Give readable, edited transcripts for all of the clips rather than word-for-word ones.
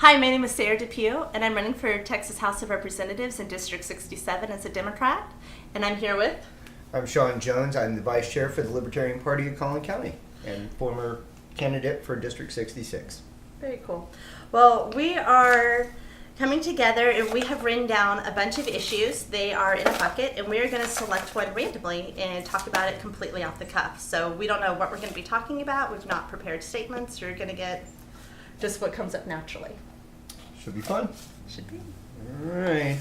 Hi, my name is Sarah Depew, and I'm running for Texas House of Representatives in District 67 as a Democrat. And I'm here with... I'm Shawn Jones. I'm the Vice Chair for the Libertarian Party of Collin County and former candidate for District 66. Very cool. Well, we are coming together and we have written down a bunch of issues. They are in a bucket, and we are going to select one randomly and talk about it completely off the cuff. So we don't know what we're going to be talking about. We've not prepared statements. You're going to get just what comes up naturally. Should be fun. Should be. All right.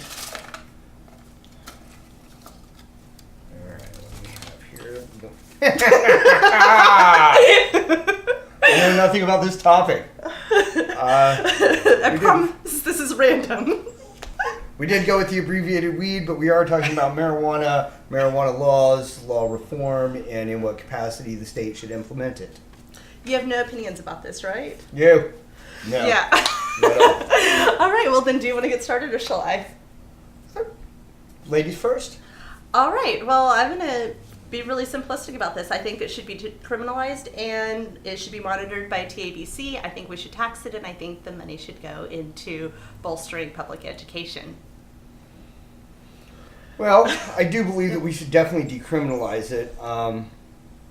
What do we have here? I know nothing about this topic. I promise this is random. We did go with the abbreviated weed, but we are talking about marijuana laws, law reform, and in what capacity the state should implement it. You have no opinions about this, right? You? No. Yeah. Not at all. All right, well then, do you want to get started or shall I? Ladies first? All right, well, I'm going to be really simplistic about this. I think it should be criminalized and it should be monitored by TABC. I think we should tax it, and I think the money should go into bolstering public education. Well, I do believe that we should definitely decriminalize it. I'm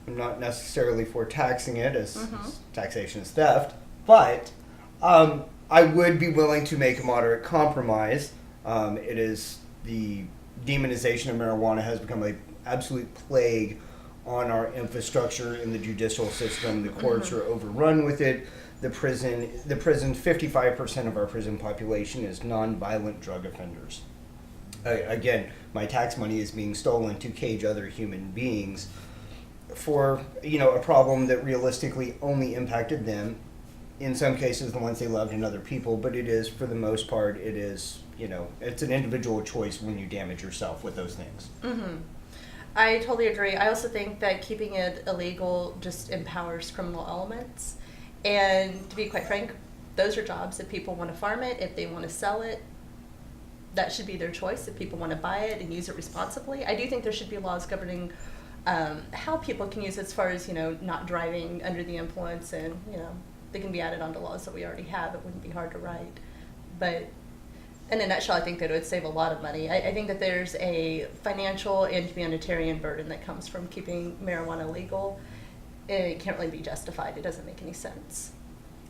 not necessarily for taxing it, as taxation is theft, but I would be willing to make a moderate compromise. It is the demonization of marijuana has become an absolute plague on our infrastructure in the judicial system. The courts are overrun with it. The prison, 55% of our prison population is nonviolent drug offenders. Again, my tax money is being stolen to cage other human beings for, a problem that realistically only impacted them. In some cases, the ones they loved, and other people, but it is, for the most part, it is, it's an individual choice when you damage yourself with those things. I totally agree. I also think that keeping it illegal just empowers criminal elements. And to be quite frank, those are jobs. If people want to farm it, if they want to sell it, that should be their choice. If people want to buy it and use it responsibly, I do think there should be laws governing how people can use it, as far as, not driving under the influence, and, they can be added onto laws that we already have. It wouldn't be hard to write. But in a nutshell, I think that it would save a lot of money. I think that there's a financial and humanitarian burden that comes from keeping marijuana legal. It can't really be justified. It doesn't make any sense.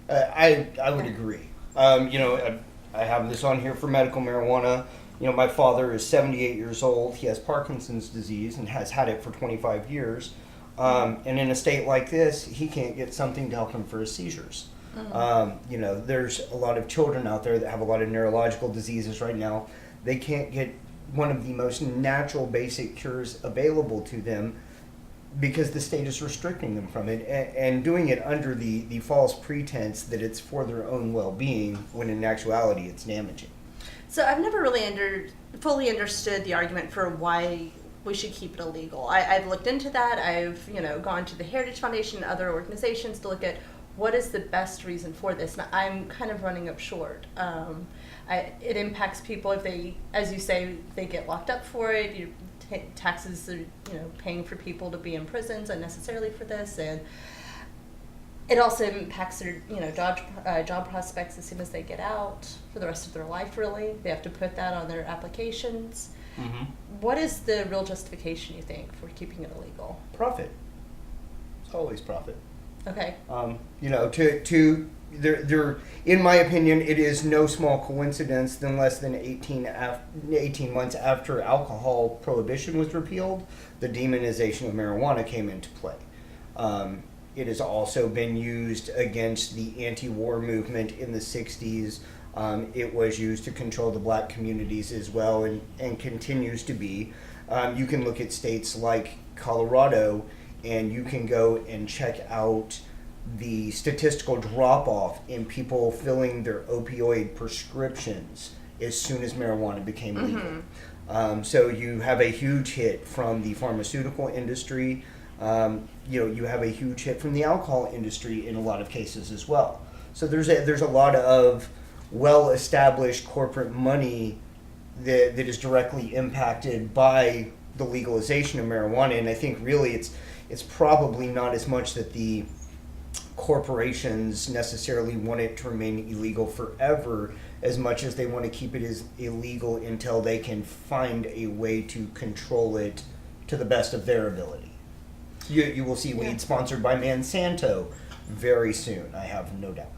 I would agree. I have this on here for medical marijuana. My father is 78 years old. He has Parkinson's disease and has had it for 25 years. And in a state like this, he can't get something to help him for his seizures. There's a lot of children out there that have a lot of neurological diseases right now. They can't get one of the most natural basic cures available to them because the state is restricting them from it and doing it under the false pretense that it's for their own well-being, when in actuality it's damaging. So I've never really fully understood the argument for why we should keep it illegal. I've looked into that. I've gone to the Heritage Foundation and other organizations to look at what is the best reason for this. And I'm kind of running up short. It impacts people if they, as you say, they get locked up for it. Taxes are paying for people to be in prisons unnecessarily for this, and it also impacts their job prospects as soon as they get out for the rest of their life. Really, they have to put that on their applications. What is the real justification, you think, for keeping it illegal? Profit. It's always profit. Okay. There, in my opinion, it is no small coincidence that less than 18 months after alcohol prohibition was repealed, the demonization of marijuana came into play. It has also been used against the anti-war movement in the 60s. It was used to control the black communities as well, and continues to be. You can look at states like Colorado, and you can go and check out the statistical drop-off in people filling their opioid prescriptions as soon as marijuana became legal. So you have a huge hit from the pharmaceutical industry. You have a huge hit from the alcohol industry in a lot of cases as well. So there's a lot of well-established corporate money that is directly impacted by the legalization of marijuana, and I think really it's probably not as much that the corporations necessarily want it to remain illegal forever as much as they want to keep it as illegal until they can find a way to control it to the best of their ability. You will see weed sponsored by Monsanto very soon, I have no doubt.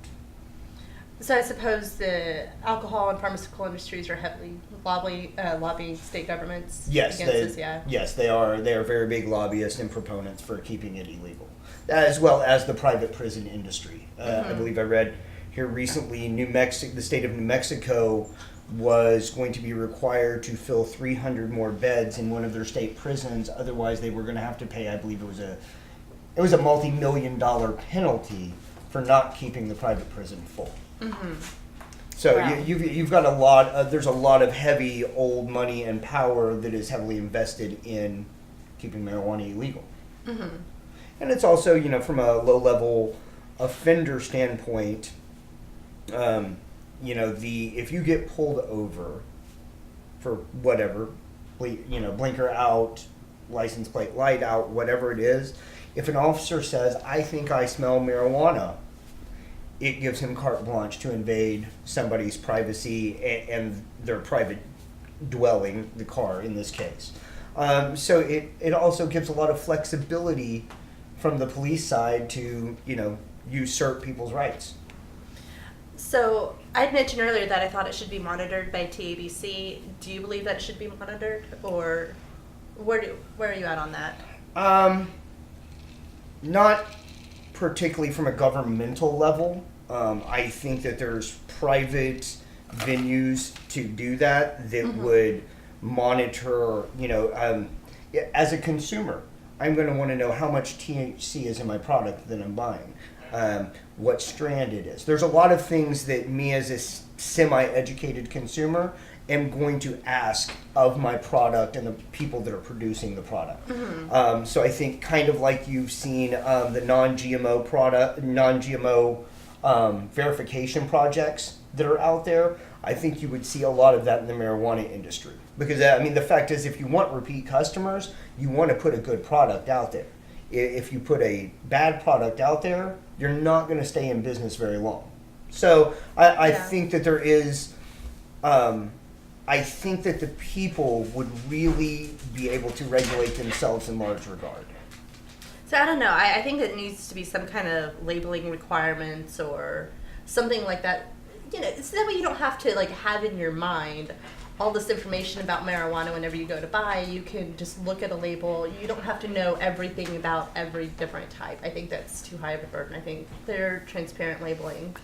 So I suppose the alcohol and pharmaceutical industries are heavily lobbying state governments Yes, against this, yes, they are. They are very big lobbyists and proponents for keeping it illegal, as well as the private prison industry. I believe I read here recently, the state of New Mexico was going to be required to fill 300 more beds in one of their state prisons. Otherwise, they were going to have to pay. I believe it was a multi-million-dollar penalty for not keeping the private prison full. So Wow. you've got a lot. There's a lot of heavy old money and power that is heavily invested in keeping marijuana illegal. And it's also, from a low-level offender standpoint, if you get pulled over for whatever, blinker out, license plate light out, whatever it is, if an officer says, "I think I smell marijuana," it gives him carte blanche to invade somebody's privacy and their private dwelling, the car in this case. So it also gives a lot of flexibility from the police side to, usurp people's rights. So I'd mentioned earlier that I thought it should be monitored by TABC. Do you believe that it should be monitored, or where are you at on that? Not particularly from a governmental level. I think that there's private venues to do that would monitor, as a consumer, I'm going to want to know how much THC is in my product that I'm buying, what strand it is. There's a lot of things that me as a semi-educated consumer am going to ask of my product and the people that are producing the product. So I think kind of like you've seen the non-GMO verification projects that are out there, I think you would see a lot of that in the marijuana industry. Because, the fact is, if you want repeat customers, you want to put a good product out there. If you put a bad product out there, you're not going to stay in business very long. So I think that there is... I think that the people would really be able to regulate themselves in large regard. So I don't know. I think there needs to be some kind of labeling requirements or something like that. So that way you don't have to have in your mind all this information about marijuana whenever you go to buy. You can just look at a label. You don't have to know everything about every different type. I think that's too high of a burden. I think their transparent labeling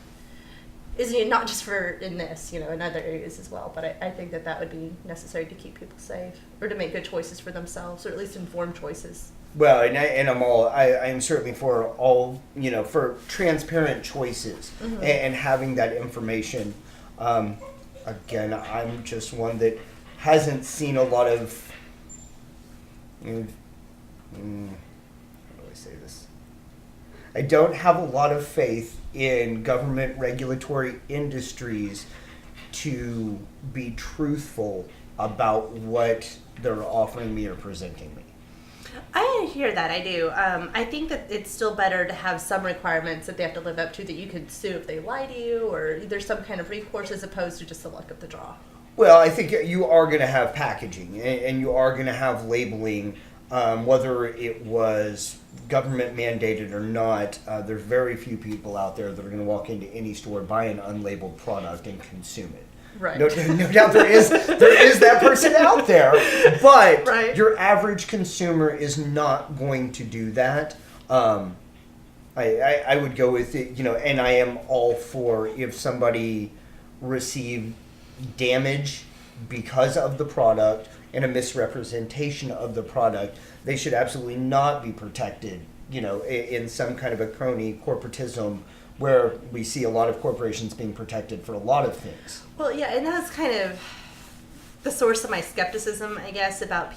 is not just in this, in other areas as well. But I think that would be necessary to keep people safe or to make good choices for themselves, or at least informed choices. Well, I'm certainly for all, for transparent choices and having that information. Again, I'm just one that hasn't seen a lot of, how do I say this? I don't have a lot of faith in government regulatory industries to be truthful about what they're offering me or presenting me. I hear that, I do. I think that it's still better to have some requirements that they have to live up to that you can sue if they lie to you, or there's some kind of recourse as opposed to just the luck of the draw. Well, I think you are going to have packaging and you are going to have labeling, whether it was government mandated or not. There's very few people out there that are going to walk into any store, buy an unlabeled product, and consume it. Right. No doubt there is that person out there, but right. Your average consumer is not going to do that. I would go with it, and I am all for if somebody received damage because of the product and a misrepresentation of the product, they should absolutely not be protected, in some kind of a crony corporatism where we see a lot of corporations being protected for a lot of things. Well, yeah, and that's kind of the source of my skepticism, I guess, about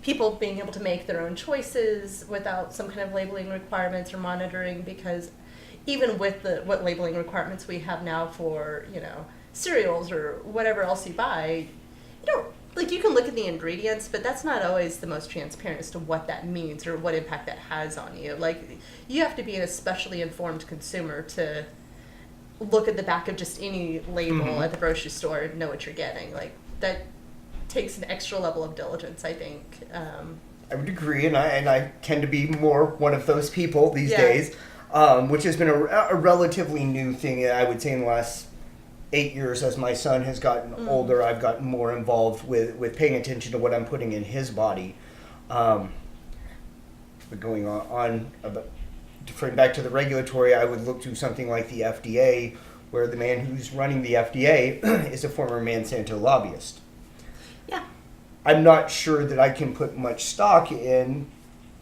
people being able to make their own choices without some kind of labeling requirements or monitoring. Because even with what labeling requirements we have now for cereals or whatever else you buy, you don't like, you can look at the ingredients, but that's not always the most transparent as to what that means or what impact that has on you. Like, you have to be an especially informed consumer to look at the back of just any label at the grocery store and know what you're getting. Like, that takes an extra level of diligence, I think. I would agree, and I tend to be more one of those people these Yeah. days, which has been a relatively new thing, I would say, in the last 8 years. As my son has gotten older, I've gotten more involved with paying attention to what I'm putting in his body. But going on about, referring back to the regulatory, I would look to something like the FDA, where the man who's running the FDA is a former Monsanto lobbyist. Yeah. I'm not sure that I can put much stock in,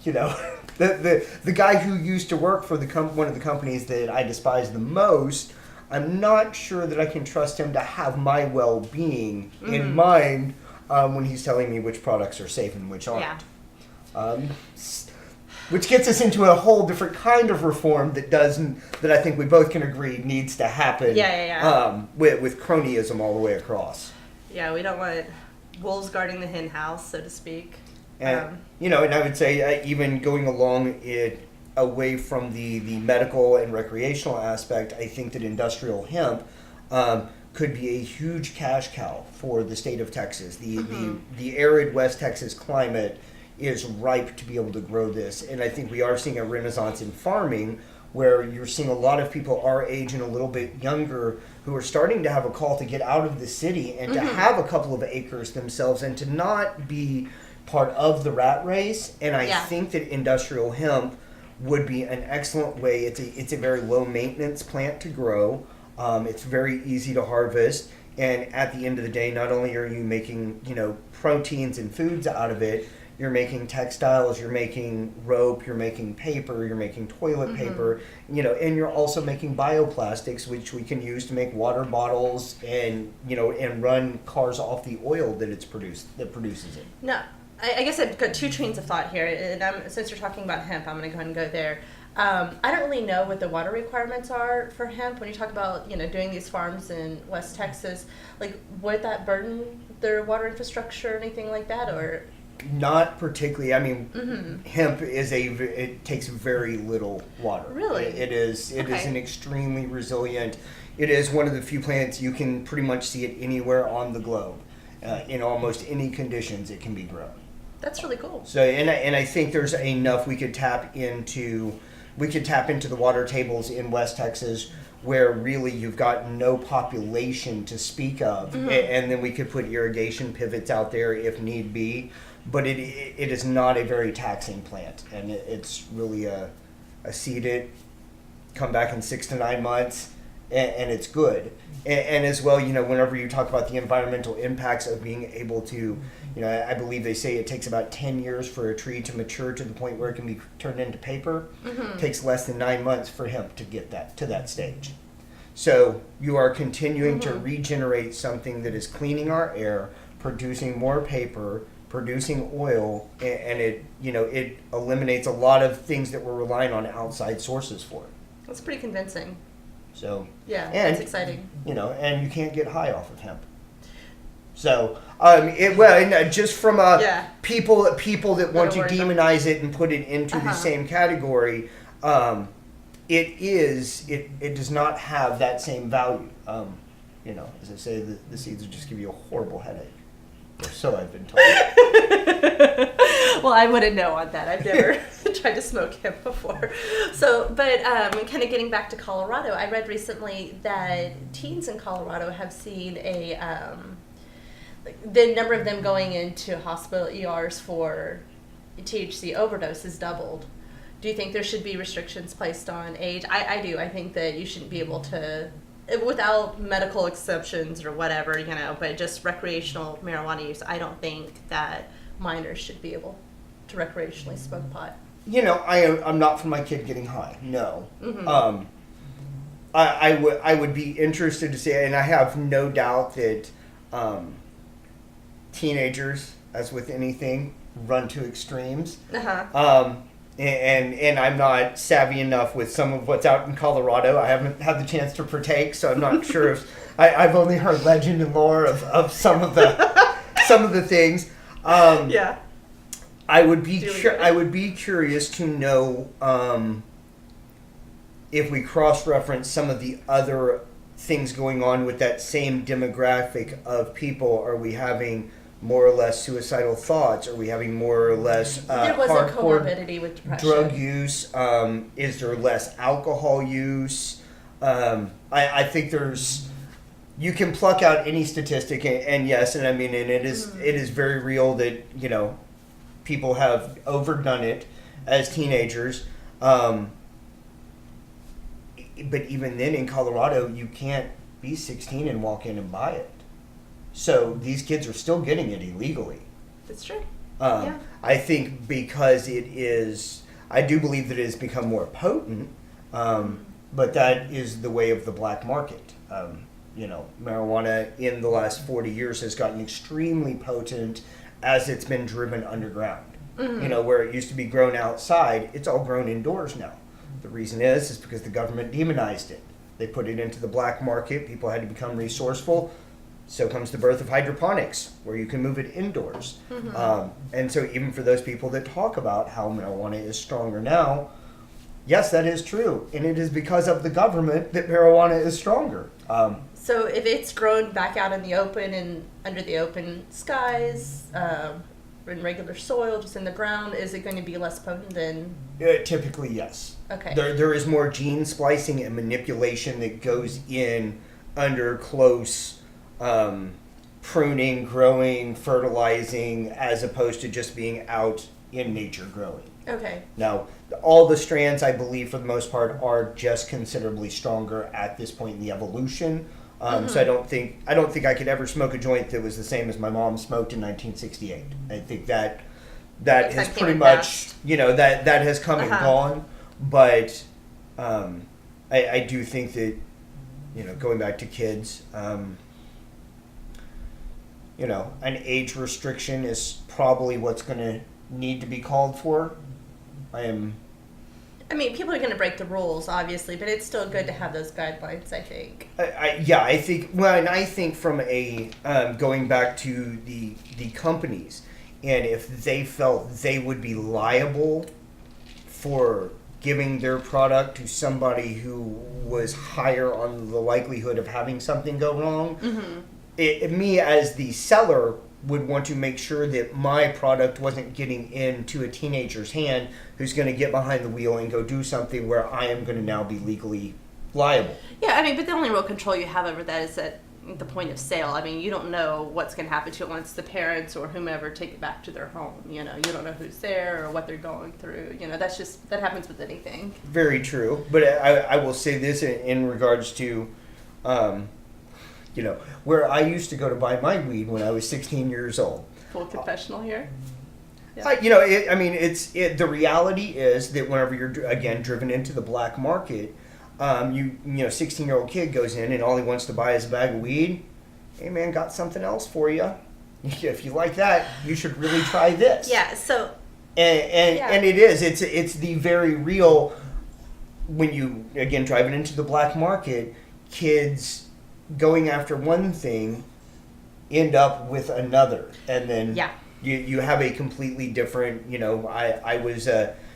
the guy who used to work for one of the companies that I despise the most. I'm not sure that I can trust him to have my well-being in mind when he's telling me which products are safe and which aren't. Yeah. Which gets us into a whole different kind of reform that I think we both can agree needs to happen. Yeah. With cronyism all the way across. Yeah, we don't want wolves guarding the hen house, so to speak. And and I would say even going along it away from the medical and recreational aspect, I think that industrial hemp could be a huge cash cow for the state of Texas. The arid West Texas climate is ripe to be able to grow this, and I think we are seeing a renaissance in farming, where you're seeing a lot of people our age and a little bit younger who are starting to have a call to get out of the city and to have a couple of acres themselves and to not be part of the rat race. And I think that industrial hemp would be an excellent way. It's a very low maintenance plant to grow. It's very easy to harvest, and at the end of the day, not only are you making proteins and foods out of it, you're making textiles, you're making rope, you're making paper, you're making toilet paper, and you're also making bioplastics, which we can use to make water bottles and run cars off the oil that produces it. No, I guess I've got two trains of thought here, and since you're talking about hemp, I'm going to go ahead and go there. I don't really know what the water requirements are for hemp. When you talk about doing these farms in West Texas, like, would that burden their water infrastructure or anything like that, or? Not particularly. I mean, hemp it takes very little water. Really? It is an extremely resilient. It is one of the few plants you can pretty much see it anywhere on the globe. In almost any conditions, it can be grown. That's really cool. So, and I think there's enough we could tap into the water tables in West Texas, where really you've got no population to speak of, and then we could put irrigation pivots out there if need be. But it is not a very taxing plant, and it's really a seed it, come back in 6 to 9 months, and it's good. And as well, whenever you talk about the environmental impacts of being able to, I believe they say it takes about 10 years for a tree to mature to the point where it can be turned into paper. It takes less than 9 months for hemp to get to that stage. So you are continuing to regenerate something that is cleaning our air, producing more paper, producing oil, and it eliminates a lot of things that we're relying on outside sources for. That's pretty convincing. So yeah, and, that's exciting. And you can't get high off of hemp. So just from people that want to demonize it and put it into the same category, it does not have that same value. As I say, the seeds will just give you a horrible headache. So I've been told. Well, I wouldn't know on that. I've never tried to smoke hemp before. So, but kind of getting back to Colorado, I read recently that teens in Colorado have seen the number of them going into hospital ERs for THC overdose has doubled. Do you think there should be restrictions placed on age? I do. I think that you shouldn't be able to, without medical exceptions or whatever, but just recreational marijuana use, I don't think that minors should be able to recreationally smoke pot. I'm not for my kid getting high. No. I would be interested to say, and I have no doubt that teenagers, as with anything, run to extremes. And I'm not savvy enough with some of what's out in Colorado. I haven't had the chance to partake, so I'm not sure if I've only heard legend and lore of some of the some of the things. Yeah. I would be Do we- I would be curious to know if we cross-reference some of the other things going on with that same demographic of people. Are we having more or less suicidal thoughts? Are we having more or less there was a hardcore comorbidity with depression. drug use? Is there less alcohol use? I think there's. You can pluck out any statistic, and yes, and I mean, and it is very real that people have overdone it as teenagers. But even then, in Colorado, you can't be 16 and walk in and buy it. So these kids are still getting it illegally. That's true. I think because I do believe that it has become more potent, but that is the way of the black market. Marijuana in the last 40 years has gotten extremely potent as it's been driven underground. Where it used to be grown outside, it's all grown indoors now. The reason is because the government demonized it. They put it into the black market. People had to become resourceful. So comes the birth of hydroponics, where you can move it indoors. And so even for those people that talk about how marijuana is stronger now, yes, that is true. And it is because of the government that marijuana is stronger. So if it's grown back out in the open and under the open skies, in regular soil, just in the ground, is it going to be less potent than? Typically, yes. Okay. There is more gene splicing and manipulation that goes in under close pruning, growing, fertilizing, as opposed to just being out in nature growing. Okay. Now, all the strands, I believe, for the most part, are just considerably stronger at this point in the evolution. So I don't think I could ever smoke a joint that was the same as my mom smoked in 1968. I think that has pretty much, that has come and gone. But I do think that, going back to kids, an age restriction is probably what's going to need to be called for. I mean, people are going to break the rules, obviously, but it's still good to have those guidelines, I think. I think, and I think from a, going back to the companies, and if they felt they would be liable for giving their product to somebody who was higher on the likelihood of having something go wrong, me as the seller would want to make sure that my product wasn't getting into a teenager's hand who's going to get behind the wheel and go do something where I am going to now be legally liable. Yeah, I mean, but the only real control you have over that is at the point of sale. I mean, you don't know what's going to happen to it once the parents or whomever take it back to their home. You don't know who's there or what they're going through. That happens with anything. Very true. But I will say this in regards to, where I used to go to buy my weed when I was 16 years old. Full confessional here. Yeah. The reality is that whenever you're, again, driven into the black market, 16-year-old kid goes in and all he wants to buy is a bag of weed. Hey, man, got something else for you. If you like that, you should really try this. Yeah, so... And it is. It's the very real, when you, again, driving into the black market, kids going after one thing end up with another. And then you have a completely different, I was...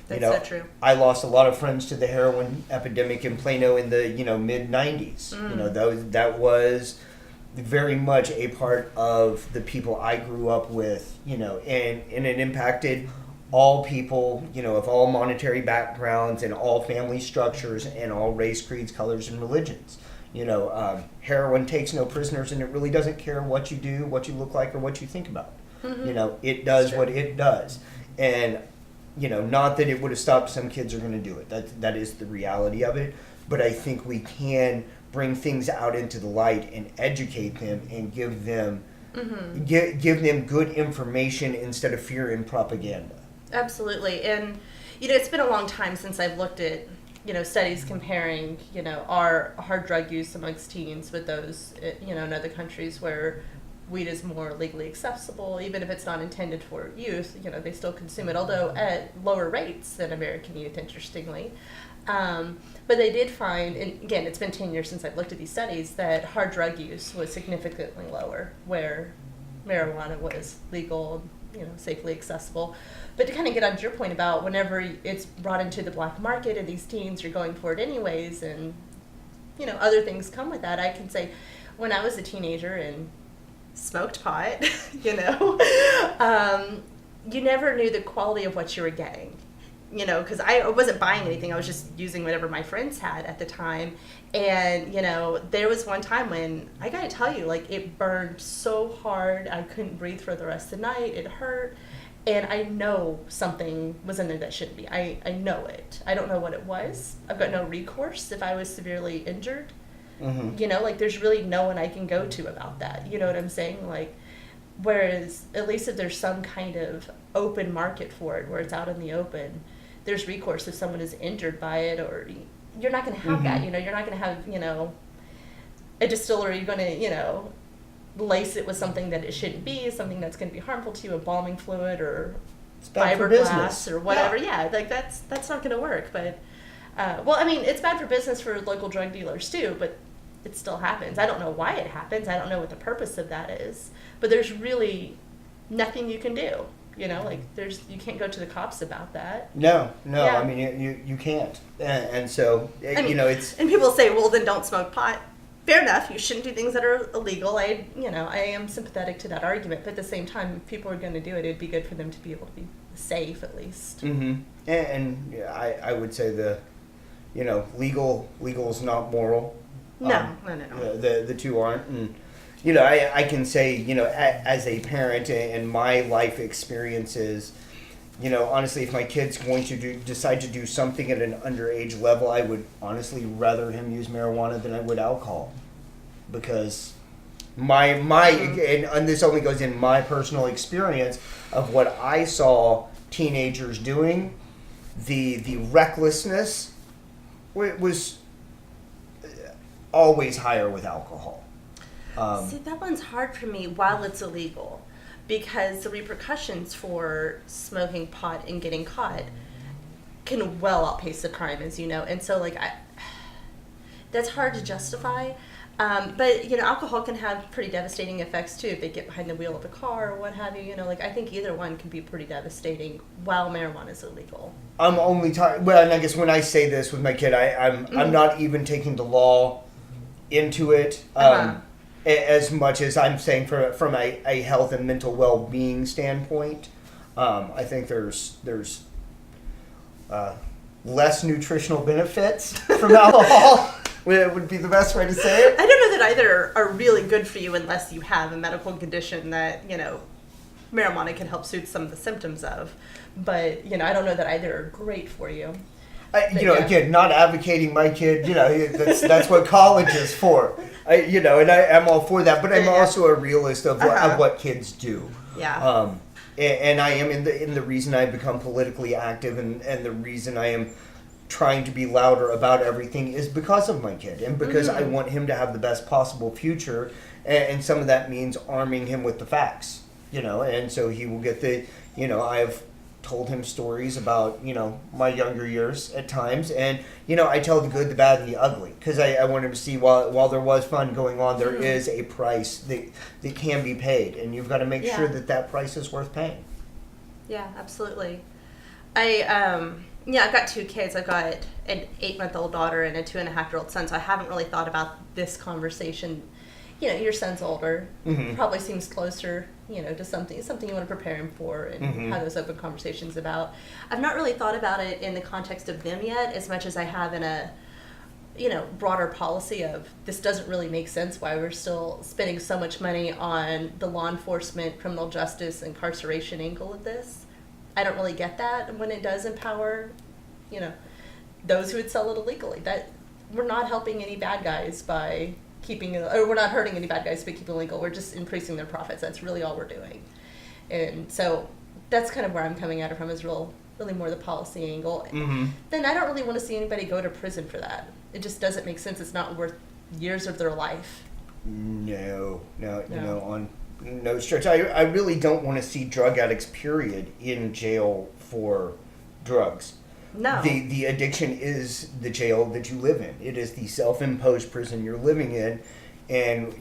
That's so true. I lost a lot of friends to the heroin epidemic in Plano in the mid 90s. That was very much a part of the people I grew up with. And it impacted all people, of all monetary backgrounds and all family structures and all race, creeds, colors, and religions. Heroin takes no prisoners, and it really doesn't care what you do, what you look like, or what you think about. It does what it does, and. Not that it would have stopped some kids are going to do it. That is the reality of it. But I think we can bring things out into the light and educate them and give them give them good information instead of fear and propaganda. Absolutely. And, it's been a long time since I've looked at, studies comparing, our hard drug use amongst teens with those, in other countries where weed is more legally accessible, even if it's not intended for youth. They still consume it, although at lower rates than American youth, interestingly. But they did find, and again, it's been 10 years since I've looked at these studies, that hard drug use was significantly lower, where marijuana was legal, safely accessible. But to kind of get onto your point about whenever it's brought into the black market and these teens are going for it anyways, and other things come with that. I can say, when I was a teenager and smoked pot, you never knew the quality of what you were getting. Because I wasn't buying anything. I was just using whatever my friends had at the time. And, there was one time when, I got to tell you, like, it burned so hard. I couldn't breathe for the rest of the night. It hurt. And I know something was in there that shouldn't be. I know it. I don't know what it was. I've got no recourse if I was severely injured. Mm-hmm. There's really no one I can go to about that. You know what I'm saying? Like, whereas at least if there's some kind of open market for it, where it's out in the open, there's recourse if someone is injured by it, or you're not going to have that. You're not going to have, a distillery going to, lace it with something that it shouldn't be, something that's going to be harmful to you, embalming fluid or fiberglass or whatever. Yeah, like that's not going to work. But, it's bad for business for local drug dealers too, but it still happens. I don't know why it happens. I don't know what the purpose of that is. But there's really nothing you can do. You can't go to the cops about that. No. Yeah. I mean, you can't. And so, it's... And people say, well, then don't smoke pot. Fair enough. You shouldn't do things that are illegal. I am sympathetic to that argument. But at the same time, if people are going to do it, it'd be good for them to be able to be safe, at least. Mm-hmm. And I would say legal is not moral. No. The two aren't. And, I can say, as a parent and my life experiences, honestly, if my kid's going to decide to do something at an underage level, I would honestly rather him use marijuana than I would alcohol. Because and this only goes in my personal experience of what I saw teenagers doing, the recklessness was always higher with alcohol. See, that one's hard for me while it's illegal, because the repercussions for smoking pot and getting caught can well outpace the crime, as you know. And so, that's hard to justify. But, alcohol can have pretty devastating effects, too, if they get behind the wheel of a car or what have you. I think either one can be pretty devastating while marijuana is illegal. I'm only talking... Well, and I guess when I say this with my kid, I'm not even taking the law into it. As much as I'm saying from a health and mental well-being standpoint. I think there's less nutritional benefits from alcohol. Would be the best way to say it. I don't know that either are really good for you unless you have a medical condition that, marijuana can help soothe some of the symptoms of. But, I don't know that either are great for you. Again, not advocating my kid, that's what college is for. I'm all for that, but I'm also a realist of what kids do. Yeah. And I am in the reason I've become politically active and the reason I am trying to be louder about everything is because of my kid and because I want him to have the best possible future, and some of that means arming him with the facts, and so he will get I've told him stories about, my younger years at times. And, I tell the good, the bad, and the ugly. Because I want him to see while there was fun going on, there is a price that can be paid. And you've got to make sure that price is worth paying. Yeah, absolutely. I've got two kids. I've got an 8-month-old daughter and a 2.5-year-old son. So I haven't really thought about this conversation. Your son's older, probably seems closer, to something you want to prepare him for and have those open conversations about. I've not really thought about it in the context of them yet as much as I have in a, broader policy of this doesn't really make sense why we're still spending so much money on the law enforcement, criminal justice, incarceration angle of this. I don't really get that when it does empower, those who would sell it illegally. That we're not helping any bad guys by we're not hurting any bad guys by keeping it legal. We're just increasing their profits. That's really all we're doing. And so that's kind of where I'm coming at it from, is really more the policy angle. Then I don't really want to see anybody go to prison for that. It just doesn't make sense. It's not worth years of their life. No, on no stretch. I really don't want to see drug addicts, period, in jail for drugs. No. The addiction is the jail that you live in. It is the self-imposed prison you're living in. And,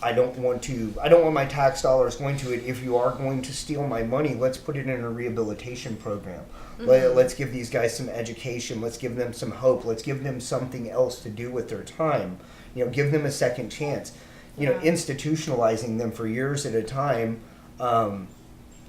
I don't want my tax dollars going to it. If you are going to steal my money, let's put it in a rehabilitation program. Let's give these guys some education. Let's give them some hope. Let's give them something else to do with their time. Give them a second chance. Institutionalizing them for years at a time,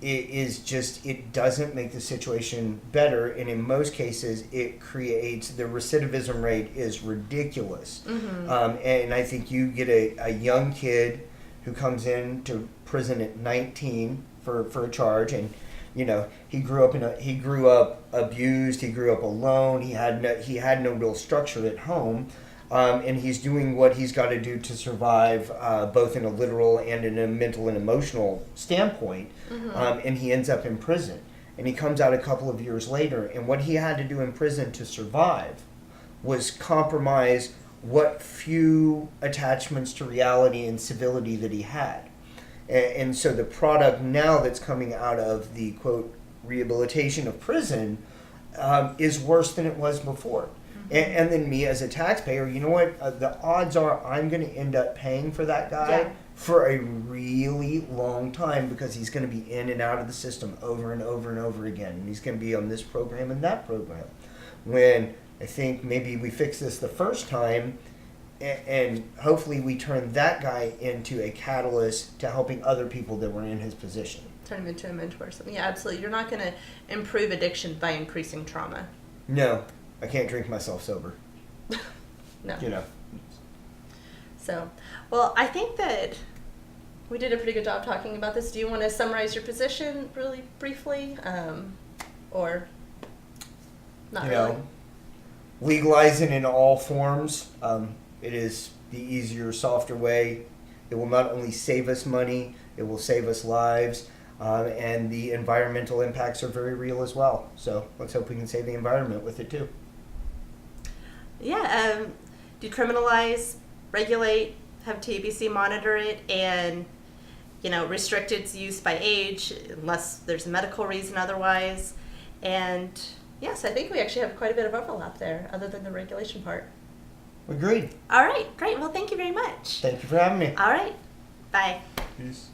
it doesn't make the situation better, and in most cases it creates, the recidivism rate is ridiculous. And I think you get a young kid who comes into prison at 19 for a charge, and he grew up abused, he grew up alone, he had no real structure at home. And he's doing what he's got to do to survive, both in a literal and in a mental and emotional standpoint. And he ends up in prison. And he comes out a couple of years later, and what he had to do in prison to survive was compromise what few attachments to reality and civility that he had. And so the product now that's coming out of the, quote, rehabilitation of prison is worse than it was before. And then me as a taxpayer, you know what? The odds are I'm going to end up paying for that guy for a really long time, because he's going to be in and out of the system over and over and over again. And he's going to be on this program and that program. When I think maybe we fix this the first time, and hopefully we turn that guy into a catalyst to helping other people that were in his position. Turn him into a mentor or something. Yeah, absolutely. You're not going to improve addiction by increasing trauma. No. I can't drink myself sober. No. So, well, I think that we did a pretty good job talking about this. Do you want to summarize your position really briefly? Or not really? Legalizing in all forms. It is the easier, softer way. It will not only save us money, it will save us lives. And the environmental impacts are very real as well. So let's hope we can save the environment with it too. Yeah, decriminalize, regulate, have TABC monitor it, and restrict its use by age unless there's a medical reason otherwise. And yes, I think we actually have quite a bit of overlap there, other than the regulation part. Agreed. All right, great. Well, thank you very much. Thank you for having me. All right, bye. Peace.